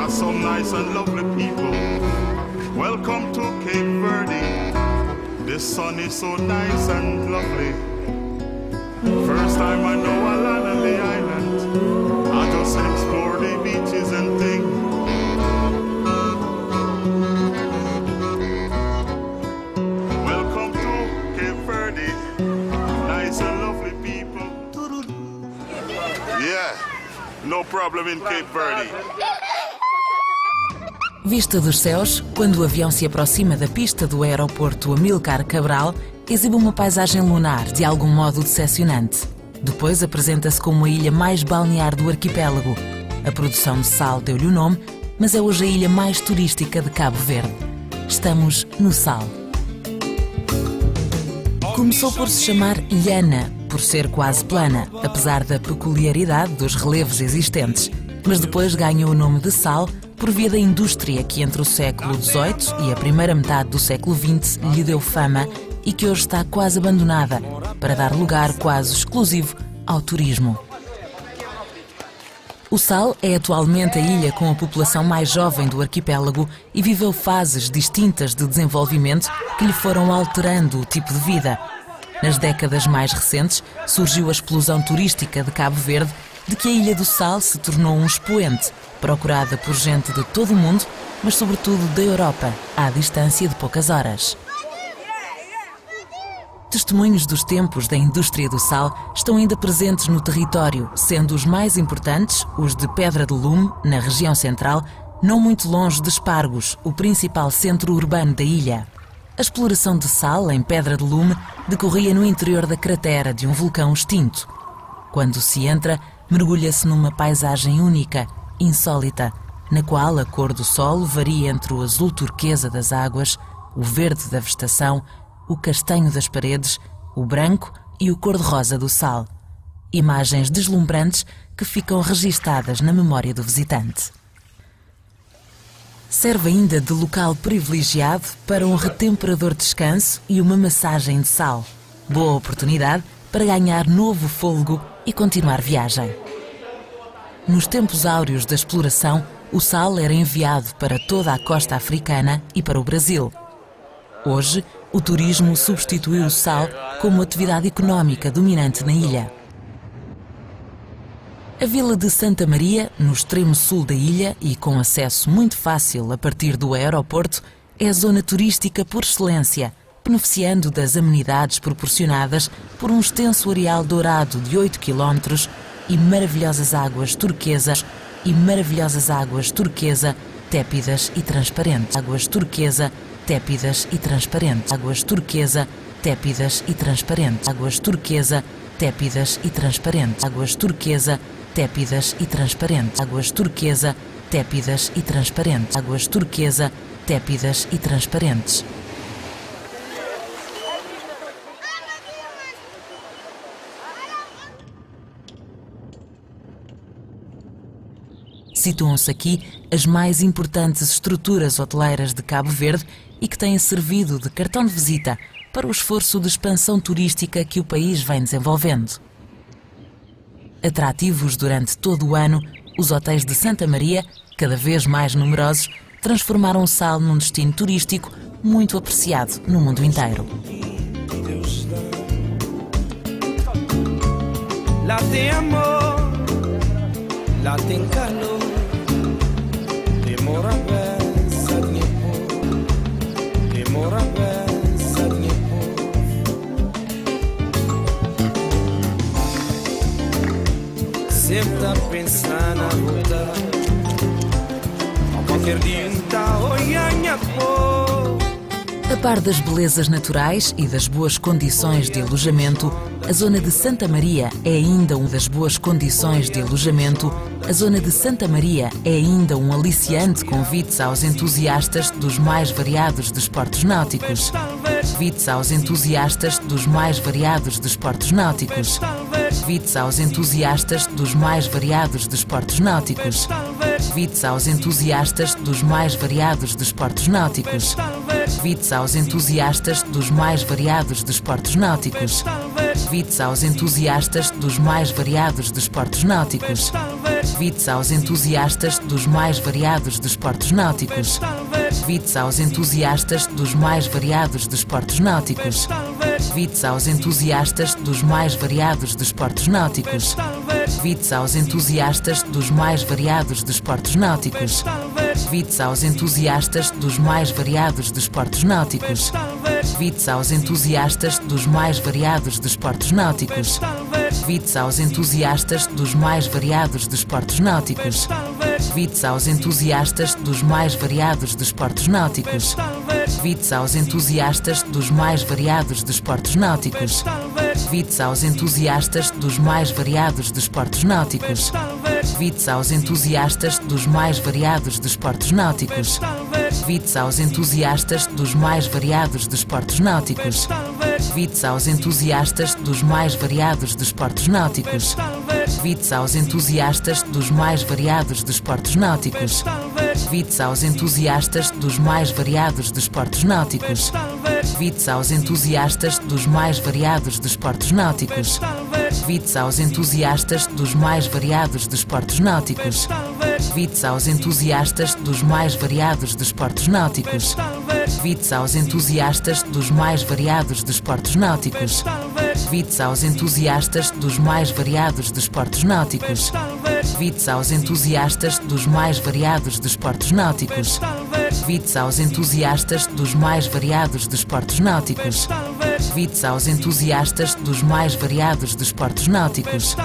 got some nice and lovely people. Welcome to Cape Verde. The sun is so nice and lovely. First time I know I land on the island. I just explore the beaches and things. Welcome to Cape Verde. Nice and lovely people. Yeah, no problem in Cape Verde. Vista dos céus, quando o avião se aproxima da pista do aeroporto Amílcar Cabral, exibe uma paisagem lunar de algum modo decepcionante. Depois apresenta-se como a ilha mais balnear do arquipélago. A produção de sal deu-lhe o nome, mas é hoje a ilha mais turística de Cabo Verde. Estamos no Sal. Começou por se chamar Ilhana, por ser quase plana, apesar da peculiaridade dos relevos existentes. Mas depois ganhou o nome de Sal por via da indústria que entre o século XVIII e a primeira metade do século XX lhe deu fama e que hoje está quase abandonada, para dar lugar quase exclusivo ao turismo. O Sal é atualmente a ilha com a população mais jovem do arquipélago e viveu fases distintas de desenvolvimento que lhe foram alterando o tipo de vida. Nas décadas mais recentes surgiu a explosão turística de Cabo Verde, de que a Ilha do Sal se tornou um expoente, procurada por gente de todo o mundo, mas sobretudo da Europa, à distância de poucas horas. Testemunhos dos tempos da indústria do sal estão ainda presentes no território, sendo os mais importantes os de Pedra de Lume, na região central, não muito longe de Espargos, o principal centro urbano da ilha. A exploração de sal em Pedra de Lume decorria no interior da cratera de um vulcão extinto. Quando se entra, mergulha-se numa paisagem única, insólita, na qual a cor do solo varia entre o azul turquesa das águas, o verde da vegetação, o castanho das paredes, o branco e o cor-de-rosa do sal. Imagens deslumbrantes que ficam registadas na memória do visitante. Serve ainda de local privilegiado para um retemperador descanso e uma massagem de sal. Boa oportunidade para ganhar novo fôlego e continuar viagem. Nos tempos áureos da exploração, o sal era enviado para toda a costa africana e para o Brasil. Hoje, o turismo substituiu o sal como atividade económica dominante na ilha. A vila de Santa Maria, no extremo sul da ilha e com acesso muito fácil a partir do aeroporto, é a zona turística por excelência, beneficiando das amenidades proporcionadas por um extenso areal dourado de 8 km e maravilhosas águas turquesa, tépidas e transparentes. Águas turquesa, tépidas e transparentes. Águas turquesa, tépidas e transparentes. Águas turquesa, tépidas e transparentes. Águas turquesa, tépidas e transparentes. Águas turquesa, tépidas e transparentes. Águas turquesa, tépidas e transparentes. Situam-se aqui as mais importantes estruturas hoteleiras de Cabo Verde e que têm servido de cartão de visita para o esforço de expansão turística que o país vem desenvolvendo. Atrativos durante todo o ano, os hotéis de Santa Maria, cada vez mais numerosos, transformaram o Sal num destino turístico muito apreciado no mundo inteiro. Lá tem amor, lá tem calor, demora bem, sabe pouco, demora bem, sabe pouco. Sempre a pensar na volta, qualquer dia está olhando pouco. A par das belezas naturais e das boas condições de alojamento, a zona de Santa Maria é ainda uma das boas condições de alojamento. A zona de Santa Maria é ainda um aliciante convite aos entusiastas dos mais variados desportos náuticos. Convites aos entusiastas dos mais variados desportos náuticos. Convites aos entusiastas dos mais variados desportos náuticos. Convites aos entusiastas dos mais variados desportos náuticos. Convites aos entusiastas dos mais variados desportos náuticos. Convites aos entusiastas dos mais variados desportos náuticos. Convites aos entusiastas dos mais variados desportos náuticos. Convites aos entusiastas dos mais variados desportos náuticos. Convites aos entusiastas dos mais variados desportos náuticos. Convites aos entusiastas dos mais variados desportos náuticos. Convites aos entusiastas dos mais variados desportos náuticos. Convites aos entusiastas dos mais variados desportos náuticos. Convites aos entusiastas dos mais variados desportos náuticos. Convites aos entusiastas dos mais variados desportos náuticos. Convites aos entusiastas dos mais variados desportos náuticos. Convites aos entusiastas dos mais variados desportos náuticos. Convites aos entusiastas dos mais variados desportos náuticos. Convites aos entusiastas dos mais variados desportos náuticos. Convites aos entusiastas dos mais variados desportos náuticos. Convites aos entusiastas dos mais variados desportos náuticos. Convites aos entusiastas dos mais variados desportos náuticos. Convites aos entusiastas dos mais variados desportos náuticos. Convites aos entusiastas dos mais variados desportos náuticos. Convites aos entusiastas dos mais variados desportos náuticos. Convites aos entusiastas dos mais variados desportos náuticos. Convites aos entusiastas dos mais variados desportos náuticos. Convites aos entusiastas dos mais variados desportos náuticos. Convites aos entusiastas dos mais variados desportos náuticos. Convites aos entusiastas dos mais variados desportos náuticos.